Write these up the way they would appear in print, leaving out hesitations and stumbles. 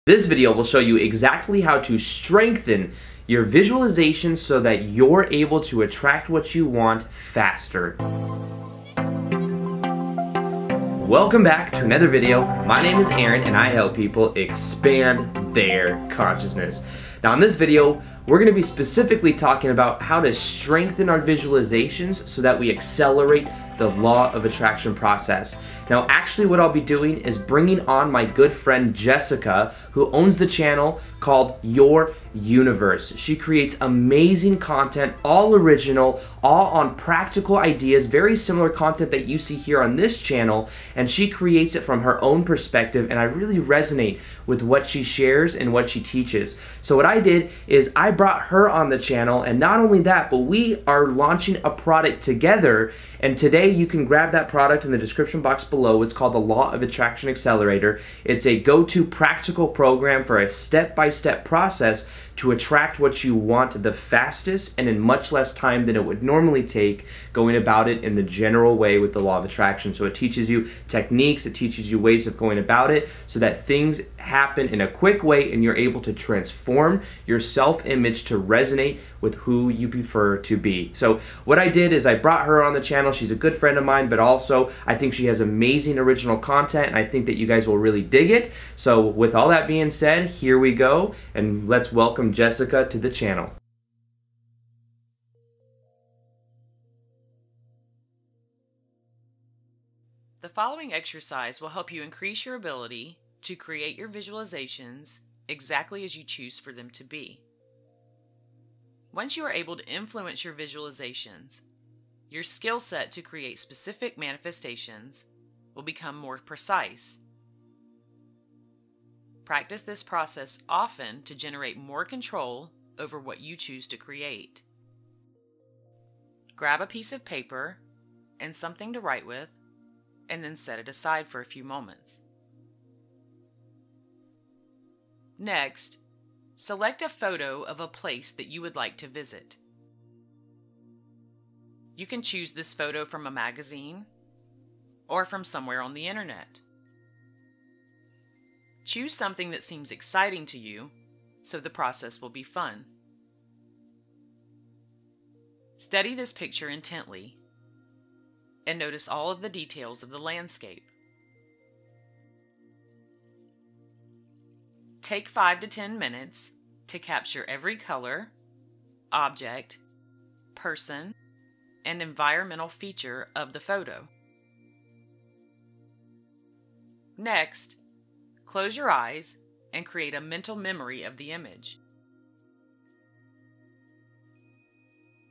This video will show you exactly how to strengthen your visualizations so that you're able to attract what you want faster. Welcome back to another video. My name is Aaron and I help people expand their consciousness. Now in this video, we're going to be specifically talking about how to strengthen our visualizations so that we accelerate the law of attraction process. Now actually what I'll be doing is bringing on my good friend Jessica, who owns the channel called Your Youniverse. She creates amazing content, all original, all on practical ideas, very similar content that you see here on this channel, and she creates it from her own perspective, and I really resonate with what she shares and what she teaches. So what I did is I brought her on the channel, and not only that, but we are launching a product together, and today you can grab that product in the description box below. It's called the Law of Attraction Accelerator. It's a go-to practical program for a step-by-step process to attract what you want the fastest and in much less time than it would normally take going about it in the general way with the law of attraction. So it teaches you techniques, it teaches you ways of going about it so that things happen in a quick way and you're able to transform your self-image to resonate with who you prefer to be. So what I did is I brought her on the channel. She's a good friend of mine, but also I think she has amazing original content and I think that you guys will really dig it. So with all that being said, here we go and let's welcome Jessica to the channel. The following exercise will help you increase your ability to create your visualizations exactly as you choose for them to be. Once you are able to influence your visualizations, your skill set to create specific manifestations will become more precise. Practice this process often to generate more control over what you choose to create. Grab a piece of paper and something to write with, and then set it aside for a few moments. Next, select a photo of a place that you would like to visit. You can choose this photo from a magazine or from somewhere on the internet. Choose something that seems exciting to you so the process will be fun. Study this picture intently and notice all of the details of the landscape. Take 5 to 10 minutes to capture every color, object, person, and environmental feature of the photo. Next, close your eyes and create a mental memory of the image.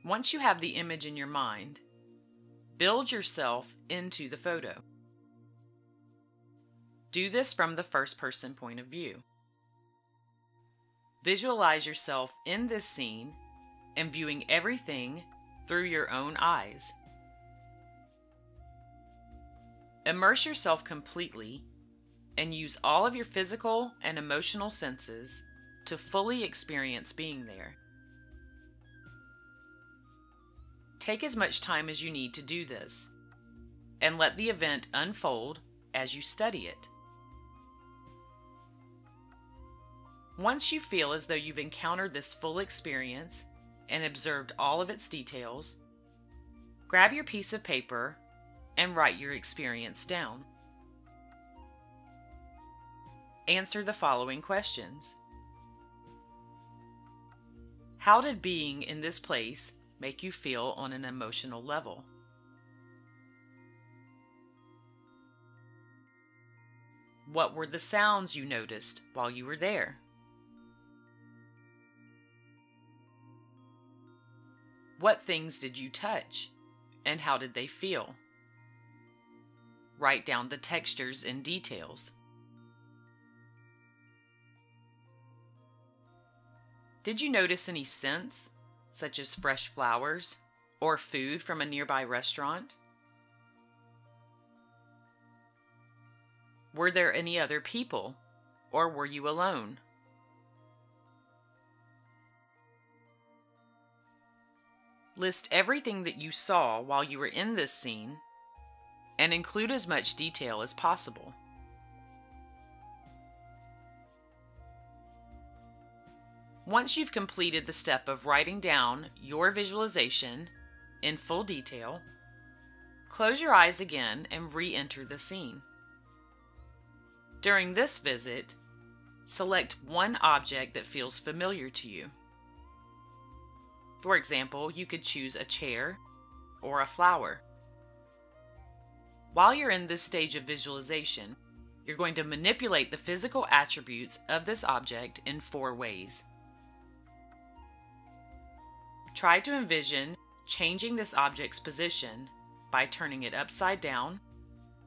Once you have the image in your mind, build yourself into the photo. Do this from the first-person point of view. Visualize yourself in this scene and viewing everything through your own eyes. Immerse yourself completely and use all of your physical and emotional senses to fully experience being there. Take as much time as you need to do this, and let the event unfold as you study it. Once you feel as though you've encountered this full experience and observed all of its details, grab your piece of paper and write your experience down. Answer the following questions. How did being in this place make you feel on an emotional level? What were the sounds you noticed while you were there? What things did you touch, and how did they feel? Write down the textures and details. Did you notice any scents, such as fresh flowers or food from a nearby restaurant? Were there any other people, or were you alone? List everything that you saw while you were in this scene and include as much detail as possible. Once you've completed the step of writing down your visualization in full detail, close your eyes again and re-enter the scene. During this visit, select one object that feels familiar to you. For example, you could choose a chair or a flower. While you're in this stage of visualization, you're going to manipulate the physical attributes of this object in 4 ways. Try to envision changing this object's position by turning it upside down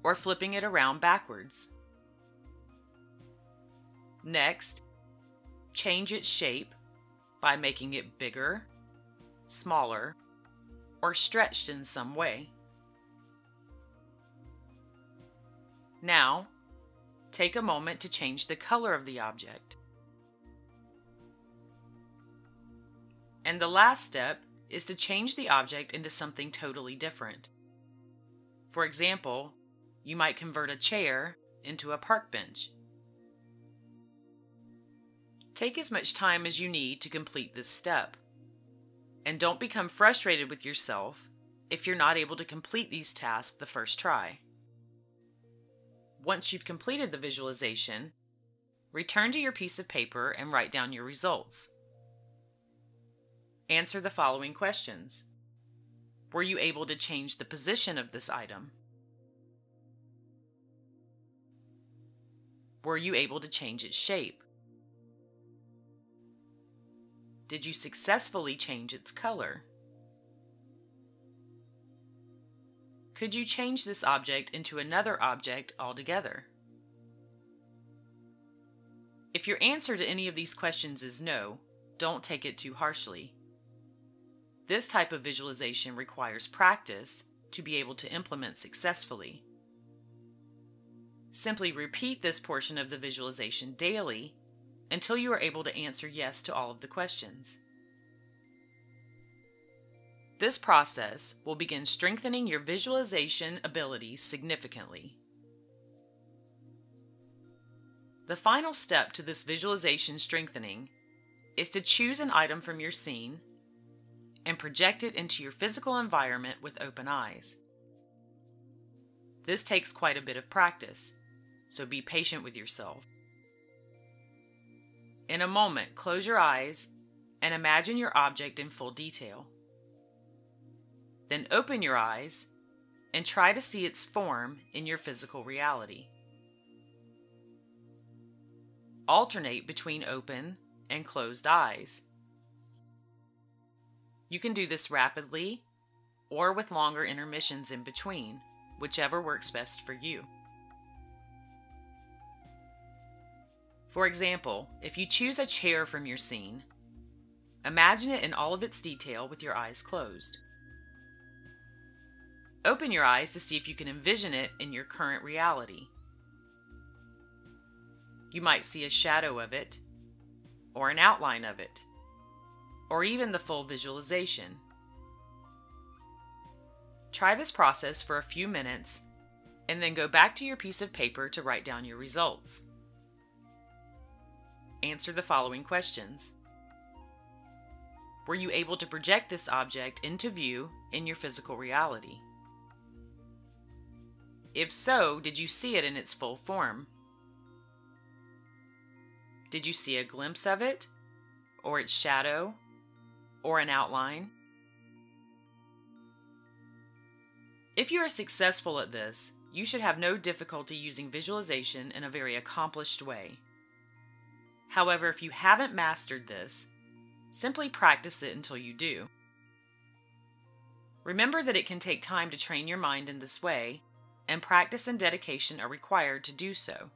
or flipping it around backwards. Next, change its shape by making it bigger, smaller, or stretched in some way. Now, take a moment to change the color of the object. And the last step is to change the object into something totally different. For example, you might convert a chair into a park bench. Take as much time as you need to complete this step. And don't become frustrated with yourself if you're not able to complete these tasks the first try. Once you've completed the visualization, return to your piece of paper and write down your results. Answer the following questions. Were you able to change the position of this item? Were you able to change its shape? Did you successfully change its color? Could you change this object into another object altogether? If your answer to any of these questions is no, don't take it too harshly. This type of visualization requires practice to be able to implement successfully. Simply repeat this portion of the visualization daily until you are able to answer yes to all of the questions. This process will begin strengthening your visualization abilities significantly. The final step to this visualization strengthening is to choose an item from your scene and project it into your physical environment with open eyes. This takes quite a bit of practice, so be patient with yourself. In a moment, close your eyes and imagine your object in full detail. Then open your eyes and try to see its form in your physical reality. Alternate between open and closed eyes. You can do this rapidly or with longer intermissions in between, whichever works best for you. For example, if you choose a chair from your scene, imagine it in all of its detail with your eyes closed. Open your eyes to see if you can envision it in your current reality. You might see a shadow of it, or an outline of it, or even the full visualization. Try this process for a few minutes, and then go back to your piece of paper to write down your results. Answer the following questions. Were you able to project this object into view in your physical reality? If so, did you see it in its full form? Did you see a glimpse of it, or its shadow, or an outline? If you are successful at this, you should have no difficulty using visualization in a very accomplished way. However, if you haven't mastered this, simply practice it until you do. Remember that it can take time to train your mind in this way, and practice and dedication are required to do so.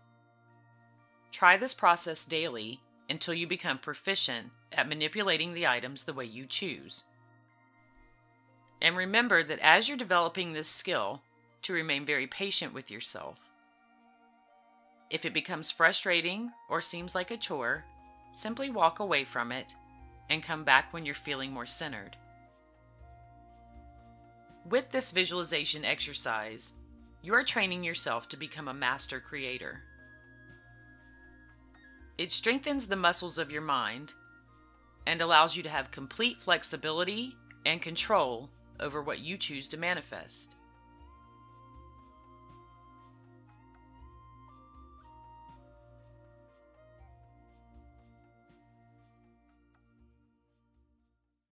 Try this process daily until you become proficient at manipulating the items the way you choose. And remember that as you're developing this skill, to remain very patient with yourself. If it becomes frustrating or seems like a chore, simply walk away from it and come back when you're feeling more centered. With this visualization exercise, you are training yourself to become a master creator. It strengthens the muscles of your mind and allows you to have complete flexibility and control over what you choose to manifest.